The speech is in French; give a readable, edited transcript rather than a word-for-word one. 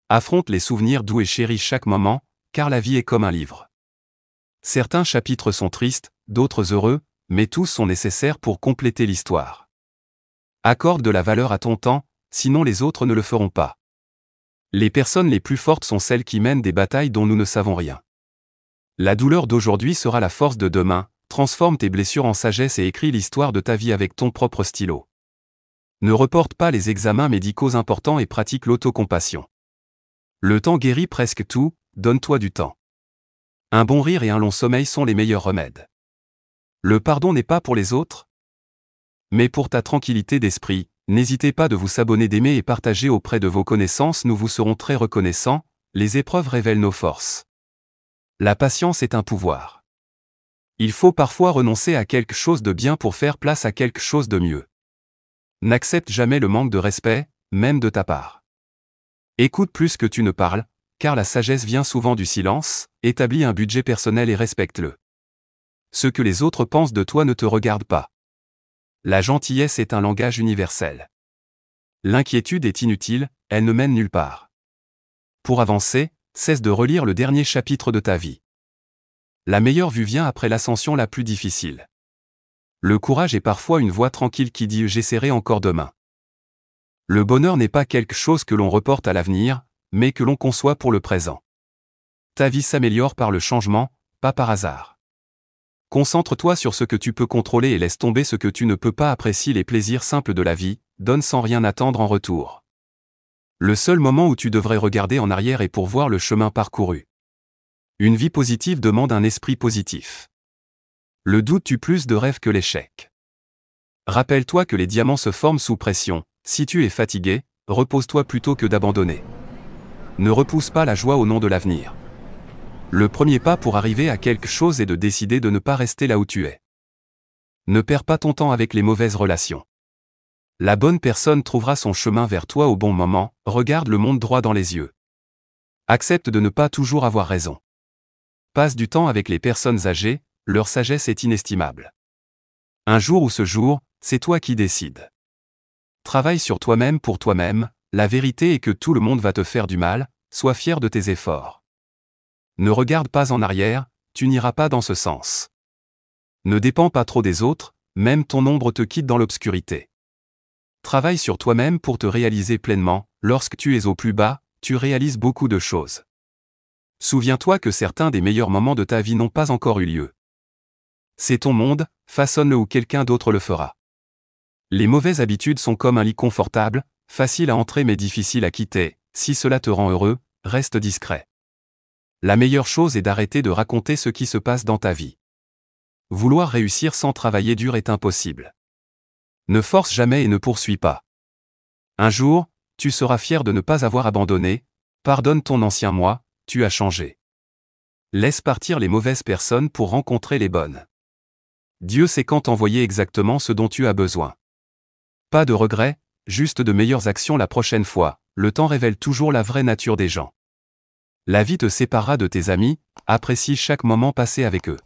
Affronte les souvenirs doux et chéris chaque moment, car la vie est comme un livre. Certains chapitres sont tristes, d'autres heureux, mais tous sont nécessaires pour compléter l'histoire. Accorde de la valeur à ton temps, sinon les autres ne le feront pas. Les personnes les plus fortes sont celles qui mènent des batailles dont nous ne savons rien. La douleur d'aujourd'hui sera la force de demain, transforme tes blessures en sagesse et écris l'histoire de ta vie avec ton propre stylo. Ne reporte pas les examens médicaux importants et pratique l'autocompassion. Le temps guérit presque tout, donne-toi du temps. Un bon rire et un long sommeil sont les meilleurs remèdes. Le pardon n'est pas pour les autres, mais pour ta tranquillité d'esprit. N'hésitez pas de vous abonner, d'aimer et partager auprès de vos connaissances, nous vous serons très reconnaissants. Les épreuves révèlent nos forces. La patience est un pouvoir. Il faut parfois renoncer à quelque chose de bien pour faire place à quelque chose de mieux. N'accepte jamais le manque de respect, même de ta part. Écoute plus que tu ne parles, car la sagesse vient souvent du silence. Établis un budget personnel et respecte-le. Ce que les autres pensent de toi ne te regarde pas. La gentillesse est un langage universel. L'inquiétude est inutile, elle ne mène nulle part. Pour avancer, cesse de relire le dernier chapitre de ta vie. La meilleure vue vient après l'ascension la plus difficile. Le courage est parfois une voix tranquille qui dit « j'essaierai encore demain ». Le bonheur n'est pas quelque chose que l'on reporte à l'avenir, mais que l'on conçoit pour le présent. Ta vie s'améliore par le changement, pas par hasard. Concentre-toi sur ce que tu peux contrôler et laisse tomber ce que tu ne peux pas. Apprécie les plaisirs simples de la vie, donne sans rien attendre en retour. Le seul moment où tu devrais regarder en arrière est pour voir le chemin parcouru. Une vie positive demande un esprit positif. Le doute tue plus de rêves que l'échec. Rappelle-toi que les diamants se forment sous pression. Si tu es fatigué, repose-toi plutôt que d'abandonner. Ne repousse pas la joie au nom de l'avenir. Le premier pas pour arriver à quelque chose est de décider de ne pas rester là où tu es. Ne perds pas ton temps avec les mauvaises relations. La bonne personne trouvera son chemin vers toi au bon moment. Regarde le monde droit dans les yeux. Accepte de ne pas toujours avoir raison. Passe du temps avec les personnes âgées, leur sagesse est inestimable. Un jour ou ce jour, c'est toi qui décides. Travaille sur toi-même pour toi-même, la vérité est que tout le monde va te faire du mal, sois fier de tes efforts. Ne regarde pas en arrière, tu n'iras pas dans ce sens. Ne dépends pas trop des autres, même ton ombre te quitte dans l'obscurité. Travaille sur toi-même pour te réaliser pleinement. Lorsque tu es au plus bas, tu réalises beaucoup de choses. Souviens-toi que certains des meilleurs moments de ta vie n'ont pas encore eu lieu. C'est ton monde, façonne-le ou quelqu'un d'autre le fera. Les mauvaises habitudes sont comme un lit confortable, facile à entrer mais difficile à quitter. Si cela te rend heureux, reste discret. La meilleure chose est d'arrêter de raconter ce qui se passe dans ta vie. Vouloir réussir sans travailler dur est impossible. Ne force jamais et ne poursuis pas. Un jour, tu seras fier de ne pas avoir abandonné. Pardonne ton ancien moi, tu as changé. Laisse partir les mauvaises personnes pour rencontrer les bonnes. Dieu sait quand t'envoyer exactement ce dont tu as besoin. Pas de regrets, juste de meilleures actions la prochaine fois. Le temps révèle toujours la vraie nature des gens. La vie te séparera de tes amis, apprécie chaque moment passé avec eux.